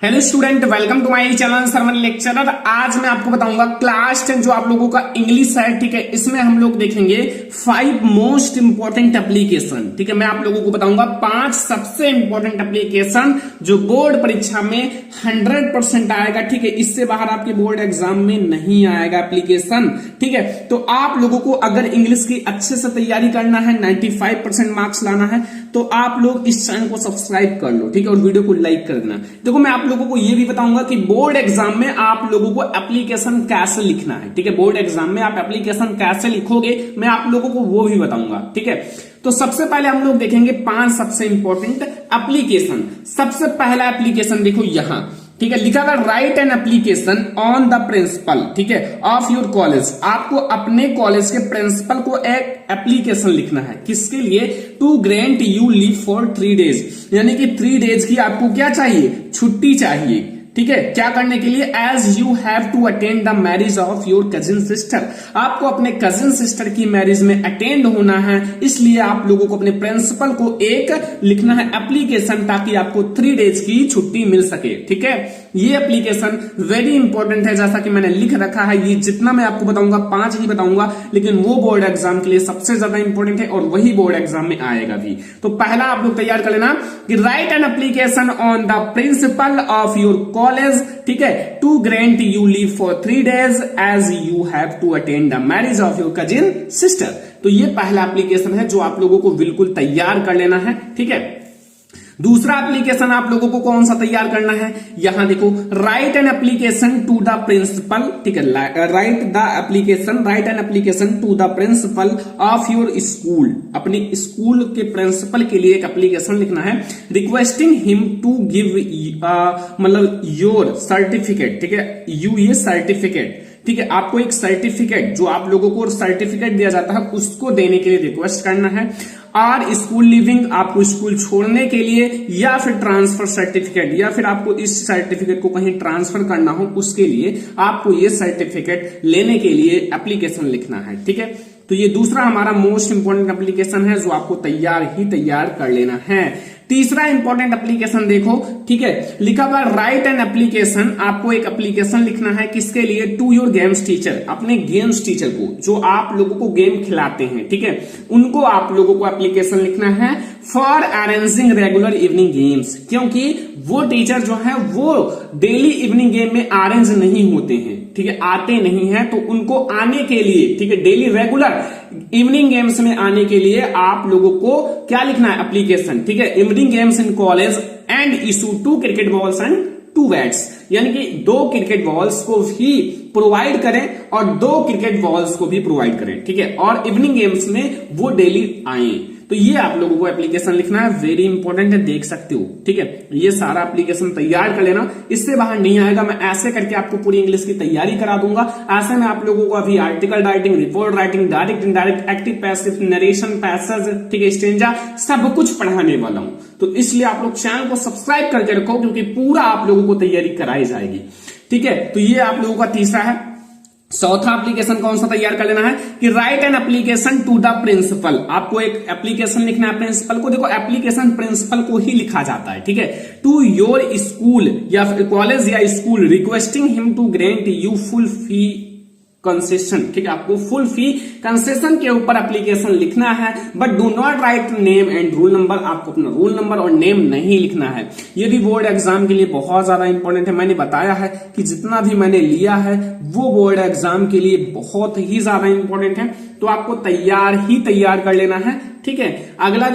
Hello student, welcome to my channel Sarman lecturer. आज मैं आपको बताऊंगा क्लास 10 जो आप लोगों का इंग्लिश है, ठीक है। इसमें हम लोग देखेंगे 5 मोस्ट इंपॉर्टेंट एप्लीकेशन, ठीक है। मैं आप लोगों को बताऊंगा 5 सबसे इंपॉर्टेंट एप्लीकेशन जो बोर्ड परीक्षा में 100% आएगा, ठीक है। इससे बाहर आपके बोर्ड एग्जाम में नहीं आएगा एप्लीकेशन, ठीक है। तो आप लोगों को अगर इंग्लिश की अच्छे से तैयारी करना है, 95% मार्क्स लाना है, तो आप लोग इस चैनल को सब्सक्राइब कर लो, ठीक है, और वीडियो को लाइक कर देना। देखो, मैं आप लोगों को यह भी बताऊंगा कि बोर्ड एग्जाम में आप लोगों को एप्लीकेशन कैसे लिखना है, ठीक है। बोर्ड एग्जाम में आप एप्लीकेशन कैसे लिखोगे, मैं आप लोगों को वो भी बताऊंगा, ठीक है। तो सबसे पहले हम लोग देखेंगे 5 सबसे इंपॉर्टेंट एप्लीकेशन। सबसे पहला एप्लीकेशन देखो यहां, ठीक है, लिखा हुआ write an application on the principal, ठीक है, ऑफ योर कॉलेज। आपको अपने कॉलेज के प्रिंसिपल को एक एप्लीकेशन लिखना है। किसके लिए? To grant you leave for 3 days, यानी कि 3 डेज की आपको क्या चाहिए? छुट्टी चाहिए, ठीक है। क्या करने के लिए? As you have to attend the marriage of your cousin sister. आपको अपने कजिन सिस्टर की मैरिज में अटेंड होना है, इसलिए आप लोगों को अपने प्रिंसिपल को एक लिखना है एप्लीकेशन, ताकि आपको 3 डेज की छुट्टी मिल सके, ठीक है। ये एप्लीकेशन वेरी इंपॉर्टेंट है, जैसा कि मैंने लिख रखा है। ये जितना मैं आपको बताऊंगा 5 ही बताऊंगा, लेकिन वो बोर्ड एग्जाम के लिए सबसे ज्यादा इंपॉर्टेंट है और वही बोर्ड एग्जाम में आएगा भी। तो पहला आप लोग तैयार कर लेना कि write an application on the principal of your college, ठीक है, to grant you leave for 3 days as you have to attend the marriage of your cousin sister. तो ये पहला एप्लीकेशन है जो आप लोगों को बिल्कुल तैयार कर लेना है, ठीक है। दूसरा एप्लीकेशन आप लोगों को कौन सा तैयार करना है? यहां देखो, write an application to the principal, ठीक है, write an application to the principal of your school. अपने स्कूल के प्रिंसिपल के लिए एक एप्लीकेशन लिखना है, रिक्वेस्टिंग हिम टू गिव मतलब योर सर्टिफिकेट, ठीक है, यू ये सर्टिफिकेट, ठीक है। आपको एक सर्टिफिकेट, जो आप लोगों को सर्टिफिकेट दिया जाता है, उसको देने के लिए रिक्वेस्ट करना है। और स्कूल लिविंग, आपको स्कूल छोड़ने के लिए, या फिर ट्रांसफर सर्टिफिकेट, या फिर आपको इस सर्टिफिकेट को कहीं ट्रांसफर करना हो, उसके लिए आपको ये सर्टिफिकेट लेने के लिए एप्लीकेशन लिखना है, ठीक है। तो ये दूसरा हमारा मोस्ट इंपॉर्टेंट एप्लीकेशन है जो आपको तैयार कर लेना है। तीसरा इंपॉर्टेंट एप्लीकेशन देखो, ठीक है, लिखा हुआ राइट एन एप्लीकेशन। आपको एक एप्लीकेशन लिखना है, किसके लिए? To your games teacher. अपने गेम्स टीचर को, जो आप लोगों को गेम खिलाते हैं, ठीक है, उनको आप लोगों को एप्लीकेशन लिखना है for arranging regular evening games. क्योंकि वो टीचर जो है वो डेली इवनिंग गेम में अरेंज नहीं होते हैं, ठीक है, आते नहीं है। तो उनको आने के लिए, ठीक है, डेली रेगुलर इवनिंग गेम्स में आने के लिए आप लोगों को क्या लिखना है? एप्लीकेशन, ठीक है, evening games in college and issue 2 cricket balls and 2 bats, यानी कि 2 क्रिकेट बॉल्स को भी प्रोवाइड करें और 2 क्रिकेट बॉल्स को भी प्रोवाइड करें, ठीक है, और इवनिंग गेम्स में वो डेली आए। तो ये आप लोगों को एप्लीकेशन लिखना है, वेरी इंपॉर्टेंट है, देख सकते हो, ठीक है। ये सारा एप्लीकेशन तैयार कर लेना, इससे बाहर नहीं आएगा। मैं ऐसे करके आपको पूरी इंग्लिश की तैयारी करा दूंगा। ऐसे में आप लोगों को अभी article writing, report writing, direct indirect, active passive, narration, passage, ठीक है, स्टेंजा, सब कुछ पढ़ाने वाला हूं। तो इसलिए आप लोग चैनल को सब्सक्राइब करके रखो, क्योंकि पूरा आप लोगों को तैयारी कराई जाएगी, ठीक है। तो ये आप लोगों का तीसरा है। चौथा एप्लीकेशन कौन सा तैयार कर लेना है कि write an application to the principal. आपको एक एप्लीकेशन लिखना है प्रिंसिपल को। देखो, एप्लीकेशन प्रिंसिपल को ही लिखा जाता है, ठीक है। टू योर स्कूल या कॉलेज या school, requesting him to grant you full fee concession, ठीक है, आपको फुल फी कंसेशन के ऊपर एप्लीकेशन लिखना है। But do not write name and roll number. आपको अपना रोल नंबर और नेम नहीं लिखना है। ये भी बोर्ड एग्जाम के लिए बहुत ज्यादा इंपॉर्टेंट है। मैंने बताया है कि जितना भी मैंने लिया है वो बोर्ड एग्जाम के लिए बहुत ही ज्यादा इंपॉर्टेंट है। तो आपको तैयार कर लेना है, ठीक है। अगला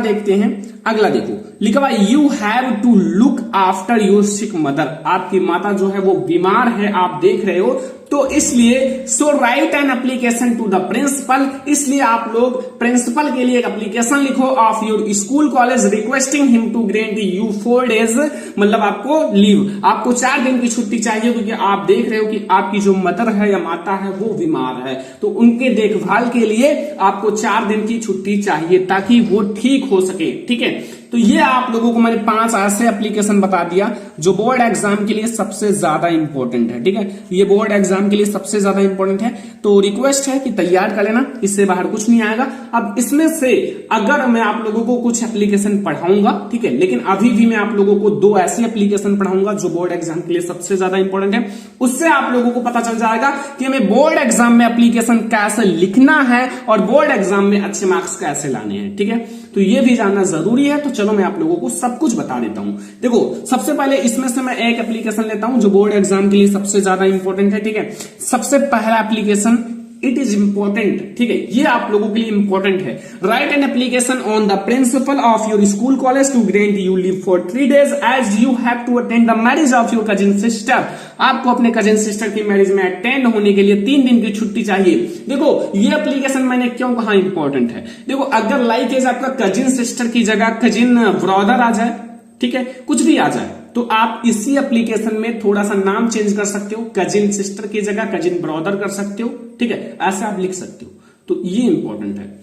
देखते हैं। अगला देखो, लिखा हुआ you have to look after your sick mother. आपकी माता जो है वो बीमार है, आप देख रहे हो, तो इसलिए so write an application to the principal. इसलिए आप लोग प्रिंसिपल के लिए एक एप्लीकेशन लिखो of your school college, requesting him to grant you 4 days, मतलब आपको लीव, आपको 4 दिन की छुट्टी चाहिए, क्योंकि आप देख रहे हो कि आपकी जो मदर है या माता है वो बीमार है। तो उनके देखभाल के लिए आपको 4 दिन की छुट्टी चाहिए, ताकि वो ठीक हो सके, ठीक है। तो ये आप लोगों को मैंने 5 ऐसे एप्लीकेशन बता दिया जो बोर्ड एग्जाम के लिए सबसे ज्यादा इंपॉर्टेंट है। ठीक है, ये बोर्ड एग्जाम के लिए सबसे ज्यादा इंपॉर्टेंट है, तो रिक्वेस्ट है कि तैयार कर लेना, इससे बाहर कुछ नहीं आएगा। अब इसमें से अगर मैं आप लोगों को कुछ एप्लीकेशन पढ़ाऊंगा, ठीक है, लेकिन अभी भी मैं आप लोगों को 2 ऐसी एप्लीकेशन पढ़ाऊंगा जो बोर्ड एग्जाम के लिए सबसे ज्यादा इंपॉर्टेंट है। उससे आप लोगों को पता चल जाएगा कि हमें बोर्ड एग्जाम में एप्लीकेशन कैसे लिखना है और बोर्ड एग्जाम में अच्छे मार्क्स कैसे लाने हैं। ठीक है, तो ये भी जानना जरूरी है। तो चलो मैं आप लोगों को सब कुछ बता देता हूं। देखो, सबसे पहले इसमें से मैं एक एप्लीकेशन लेता हूं जो बोर्ड एग्जाम के लिए सबसे ज्यादा इंपॉर्टेंट है। ठीक है, सबसे पहला एप्लीकेशन इट इज इंपॉर्टेंट, ठीक है, ये आप लोगों के लिए इंपॉर्टेंट है। Write an application on the principal of your school college to grant you leave for 3 days as you have to attend the marriage of your cousin sister. आपको अपने कजिन सिस्टर की मैरिज में attend होने के लिए 3 दिन की छुट्टी चाहिए। देखो, ये एप्लीकेशन मैंने क्यों कहा इंपॉर्टेंट है। देखो, अगर लाइक एज आपका कजिन सिस्टर की जगह कजिन ब्रदर आ जाए, ठीक है, कुछ भी आ जाए, तो आप इसी एप्लीकेशन में थोड़ा सा नाम चेंज कर सकते हो, कजिन सिस्टर की जगह कजिन ब्रदर कर सकते हो। ठीक है, ऐसे आप लिख सकते हो, तो ये इंपॉर्टेंट है।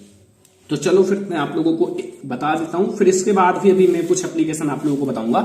तो चलो फिर मैं आप लोगों को बता देता हूं, फिर इसके बाद भी अभी मैं कुछ एप्लीकेशन आप लोगों को बताऊंगा।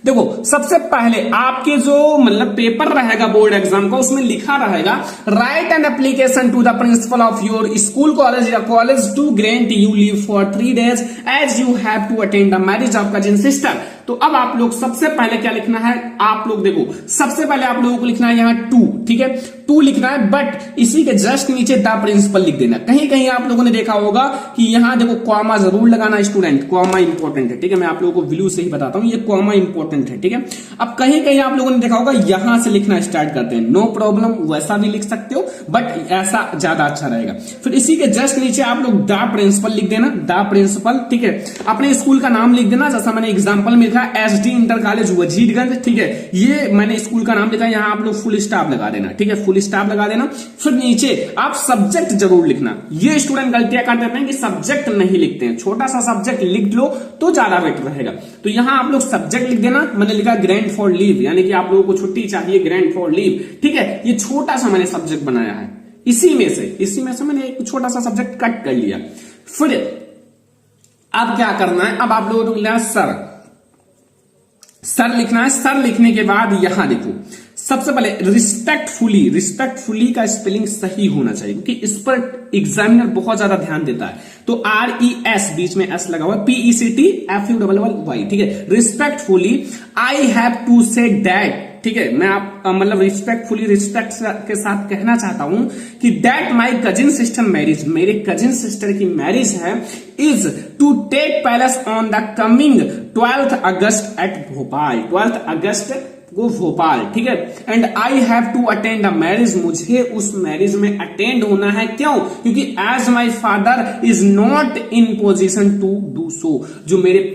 देखो, सबसे पहले आपके जो मतलब पेपर रहेगा बोर्ड एग्जाम का, उसमें लिखा रहेगा write an application to the principal of your school college या college to grant you leave for 3 days as you have to attend the marriage of cousin sister. तो अब आप लोग सबसे पहले क्या लिखना है, आप लोग देखो, सबसे पहले आप लोगों को लिखना है यहाँ 2, ठीक है, 2 लिखना है, बट इसी के जस्ट नीचे द प्रिंसिपल लिख देना। कहीं कहीं आप लोगों ने देखा होगा कि यहाँ देखो कॉमा जरूर लगाना स्टूडेंट, कॉमा इंपॉर्टेंट है। ठीक है, मैं आप लोगों को ब्लू से ही बताता हूँ, ये कॉमा इंपॉर्टेंट है। ठीक है, अब कहीं कहीं आप लोगों ने देखा होगा यहां से लिखना स्टार्ट करते हैं, नो प्रॉब्लम, वैसा भी लिख सकते हो, बट ऐसा ज्यादा अच्छा रहेगा। फिर इसी के जस्ट नीचे आप लोग द प्रिंसिपल लिख देना, द प्रिंसिपल। ठीक है, अपने स्कूल का नाम लिख देना, जैसा मैंने एग्जाम्पल में लिखा SD इंटर कॉलेज वजीरगंज। ठीक है, ये मैंने स्कूल का नाम लिखा, यहाँ आप लोग फुल स्टॉप लगा देना। ठीक है, फुल स्टॉप लगा देना। फिर नीचे आप सब्जेक्ट जरूर लिखना। ये स्टूडेंट गलतियां कर देते हैं कि सब्जेक्ट नहीं लिखते हैं, छोटा सा सब्जेक्ट लिख लो तो ज्यादा बेटर रहेगा। तो यहां आप लोग सब्जेक्ट लिख देना, मैंने लिखा ग्रांट फॉर लीव, यानी कि आप लोगों को छुट्टी चाहिए, ग्रांट फॉर लीव। ठीक है, ये छोटा सा मैंने सब्जेक्ट बनाया है, इसी में से मैंने एक छोटा सा सब्जेक्ट कट कर लिया। फिर अब क्या करना है, अब आप लोगों को लिखना है सर लिखना है। सर लिखने के बाद यहां देखो, सबसे पहले रिस्पेक्टफुली का स्पेलिंग सही होना चाहिए, क्योंकि इस पर एग्जामिनर बहुत ज्यादा ध्यान देता है। तो RES बीच में S लगा हुआ, PECTFULLY। ठीक है, respectfully I have to say that. ठीक है, मैं आप मतलब रिस्पेक्ट के साथ कहना चाहता हूं कि that my cousin sister marriage, मेरे कजिन सिस्टर की मैरिज है, is to take place on the coming 12th August at Bhopal, 12th अगस्त को भोपाल। ठीक है, and I have to attend the marriage, मुझे उस मैरिज में अटेंड होना है। क्यों? क्योंकि as my father is not in position to do so, जो मेरे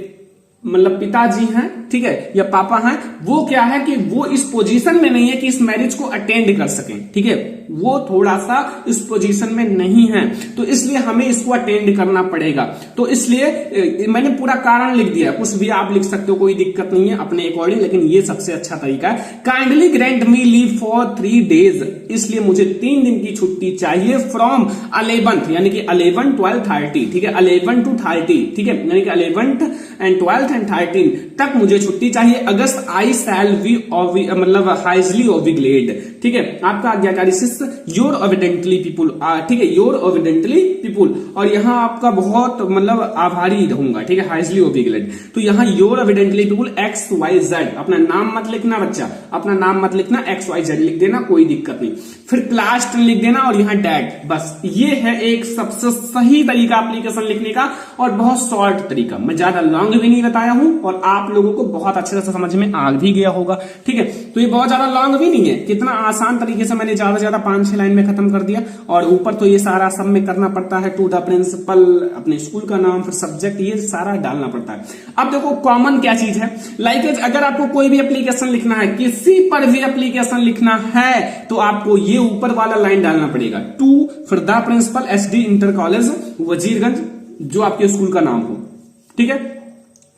मतलब पिताजी हैं, ठीक है, या पापा हैं, वो क्या है कि वो इस पोजीशन में नहीं है कि इस मैरिज को अटेंड कर सकें। ठीक है, वो थोड़ा सा इस पोजीशन में नहीं है, तो इसलिए हमें इसको अटेंड करना पड़ेगा। तो इसलिए मैंने पूरा कारण लिख दिया, कुछ भी आप लिख सकते हो, कोई दिक्कत नहीं है अपने अकॉर्डिंग, लेकिन ये सबसे अच्छा तरीका है। Kindly grant me leave for 3 days, इसलिए मुझे 3 दिन की छुट्टी चाहिए फ्रॉम 11th, यानी कि 11, 12, 30। ठीक है, 11 to 30। ठीक है, यानी कि 11th and 12th and 13 तक मुझे छुट्टी चाहिए। अगस्त आई शैल बी मतलब हाइजली ओविग्लेड। ठीक है, आपका आज्ञाकारी शिष्य योर ओविडेंटली पीपुल। ठीक है, योर ओविडेंटली पीपुल, और यहाँ आपका बहुत मतलब आभारी रहूंगा। ठीक है, हाइजली ओविग्लेड, तो यहाँ योर ओविडेंटली पीपुल XYZ। अपना नाम मत लिखना बच्चा, अपना नाम मत लिखना, XYZ लिख देना, कोई दिक्कत नहीं। फिर क्लास 10 लिख देना और यहाँ डैट। बस ये है एक सबसे सही तरीका एप्लीकेशन लिखने का, और बहुत शॉर्ट तरीका। मैं ज्यादा लॉन्ग भी नहीं बताया हूं, और आप लोगों को बहुत अच्छे से समझ में आ भी गया होगा। ठीक है, तो ये बहुत ज्यादा लॉन्ग भी नहीं है, कितना आसान तरीके से मैंने ज्यादा 5-6 लाइन में खत्म कर दिया। और ऊपर तो ये सारा सब में करना पड़ता है, टू द प्रिंसिपल, अपने स्कूल का नाम, फिर सब्जेक्ट, ये सारा डालना पड़ता है। अब देखो कॉमन क्या चीज है, लाइक अगर आपको कोई भी एप्लीकेशन लिखना है, किसी पर भी एप्लीकेशन लिखना है, तो आपको ये ऊपर वाला लाइन डालना पड़ेगा, टू, फिर the principal SD inter college Wazirganj, जो आपके स्कूल का नाम हो। ठीक है,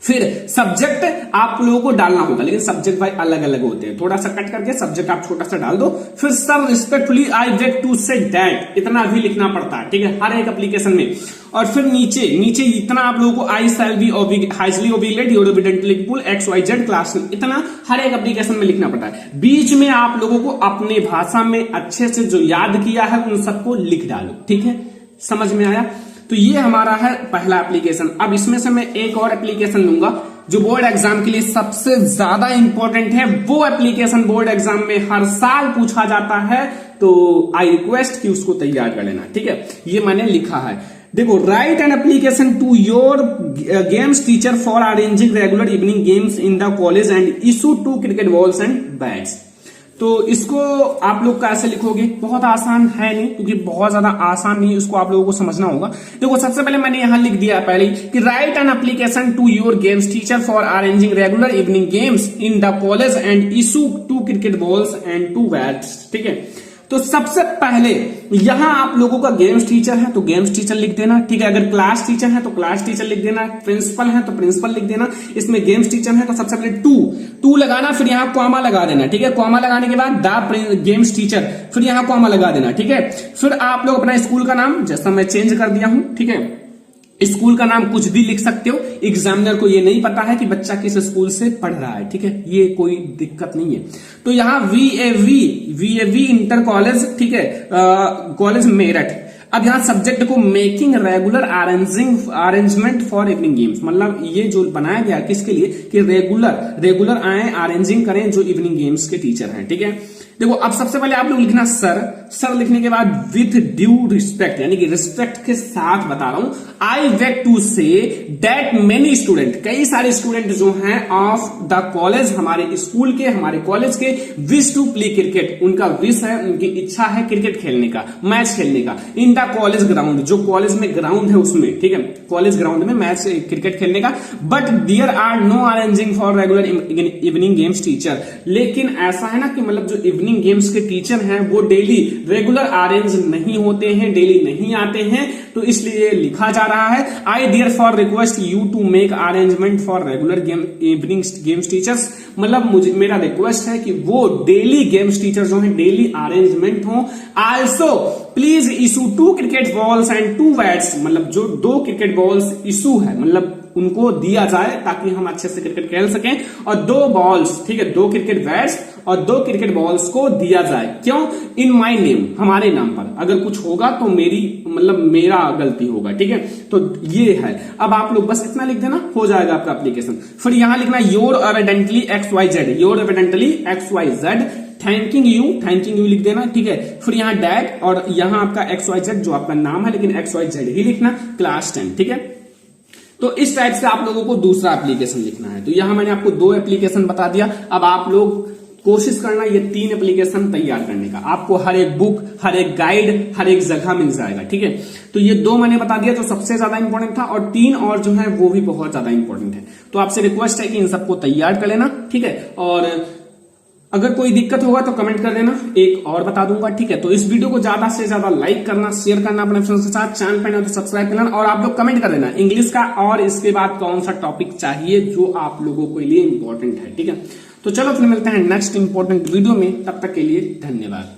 फिर सब्जेक्ट आप लोगों को डालना होगा, लेकिन सब्जेक्ट भाई अलग अलग होते हैं, थोड़ा सा कट करके सब्जेक्ट आप छोटा सा डाल दो। फिर sir respectfully I beg to say that, इतना भी लिखना पड़ता है, ठीक है, हर एक एप्लीकेशन में। और फिर नीचे इतना आप लोगों को I shall be highly obliged your obediently pull X Y Z class, इतना हर एक एप्लीकेशन में लिखना पड़ता है। बीच में आप लोगों को अपने भाषा में अच्छे से जो याद किया है उन सबको लिख डालो, ठीक है, समझ में आया। तो ये हमारा है पहला एप्लीकेशन। अब इसमें से मैं एक और एप्लीकेशन लूंगा जो बोर्ड एग्जाम के लिए सबसे ज्यादा इंपॉर्टेंट है। वो एप्लीकेशन बोर्ड एग्जाम में हर साल पूछा जाता है, तो आई रिक्वेस्ट कि उसको तैयार कर लेना, ठीक है। ये मैंने लिखा है, देखो, write an application to your games teacher for arranging regular evening games in the college and issue 2 cricket balls and bats. तो इसको आप लोग कैसे लिखोगे, बहुत आसान है नहीं, क्योंकि बहुत ज्यादा आसान नहीं, उसको आप लोगों को समझना होगा। देखो, सबसे पहले मैंने यहां लिख दिया पहले कि write an application to your games teacher for arranging regular evening games in the college and issue 2 cricket balls and 2 bats, ठीक है। तो सबसे पहले यहां आप लोगों का गेम्स टीचर है तो गेम्स टीचर लिख देना, ठीक है। अगर क्लास टीचर है तो क्लास टीचर लिख देना, प्रिंसिपल है तो प्रिंसिपल लिख देना। इसमें गेम्स टीचर है तो सबसे पहले टू लगाना, फिर यहां कॉमा लगा देना, ठीक है। कॉमा लगाने के बाद द गेम्स टीचर, फिर यहां कॉमा लगा देना, ठीक है। फिर आप लोग अपना स्कूल का नाम, जैसा मैं चेंज कर दिया हूं, ठीक है, स्कूल का नाम कुछ भी लिख सकते हो। एग्जामिनर को ये नहीं पता है कि बच्चा किस स्कूल से पढ़ रहा है, ठीक है, ये कोई दिक्कत नहीं है। तो यहां वीएवी इंटर कॉलेज, ठीक है, कॉलेज मेरठ। अब यहां सब्जेक्ट को making regular arrangement for evening games, मतलब ये जो बनाया गया किसके लिए कि रेगुलर आए, अरेंजिंग करें जो इवनिंग गेम्स के टीचर हैं, ठीक है। देखो, अब सबसे पहले आप लोग लिखना सर लिखने के बाद विथ ड्यू रिस्पेक्ट, यानी कि रिस्पेक्ट के साथ बता रहा हूं, I wake to say that many student, कई सारे स्टूडेंट जो हैं ऑफ द कॉलेज, हमारे स्कूल के, हमारे कॉलेज के, विश टू प्ले क्रिकेट, उनका विश है, उनकी इच्छा है क्रिकेट खेलने का, मैच खेलने का, इन द कॉलेज ग्राउंड, जो कॉलेज में ग्राउंड है उसमें, ठीक है, कॉलेज ग्राउंड में मैच क्रिकेट खेलने का। But there are no arranging for regular evening games teacher, लेकिन ऐसा है ना कि मतलब जो इवनिंग गेम्स के टीचर हैं वो डेली रेगुलर अरेंज नहीं होते हैं, डेली नहीं आते हैं, तो इसलिए लिखा जा रहा है I therefore request you to make arrangement for regular evening games teachers, मतलब मुझे, मेरा रिक्वेस्ट है कि वो डेली गेम्स टीचर जो हैं डेली अरेंजमेंट हो। Also please issue 2 cricket balls and 2 bats, मतलब जो 2 क्रिकेट बॉल्स इशू है, मतलब उनको दिया जाए ताकि हम अच्छे से क्रिकेट खेल सकें, और 2 बॉल्स, ठीक है, 2 क्रिकेट बैट्स और 2 क्रिकेट बॉल्स को दिया जाए। क्यों? इन माई नेम, हमारे नाम पर, अगर कुछ होगा तो मेरा गलती होगा, ठीक है। तो ये है, अब आप लोग बस इतना लिख देना, हो जाएगा आपका एप्लीकेशन। फिर यहां लिखना your evidently XYZ, your evidently XYZ, thanking you लिख देना, ठीक है। फिर यहां डैट, और यहां आपका XYZ जो आपका नाम है, लेकिन XYZ ही लिखना, क्लास 10, ठीक है। तो इस टाइप से आप लोगों को दूसरा एप्लीकेशन लिखना है। तो यहां मैंने आपको 2 एप्लीकेशन बता दिया। अब आप लोग कोशिश करना ये 3 एप्लीकेशन तैयार करने का, आपको हर एक बुक, हर एक गाइड, हर एक जगह मिल जाएगा, ठीक है। तो ये 2 मैंने बता दिया जो सबसे ज्यादा इंपॉर्टेंट था, और 3 और जो है वो भी बहुत ज्यादा इंपॉर्टेंट है। तो आपसे रिक्वेस्ट है कि इन सबको तैयार कर लेना, ठीक है। और अगर कोई दिक्कत होगा तो कमेंट कर देना, एक और बता दूंगा, ठीक है। तो इस वीडियो को ज्यादा से ज्यादा लाइक करना, शेयर करना अपने फ्रेंड्स के साथ, चैनल पर तो सब्सक्राइब करना, और आप लोग कमेंट कर देना इंग्लिश का, और इसके बाद कौन सा टॉपिक चाहिए जो आप लोगों के लिए इंपॉर्टेंट है, ठीक है। तो चलो फिर मिलते हैं नेक्स्ट इंपॉर्टेंट वीडियो में, तब तक के लिए धन्यवाद।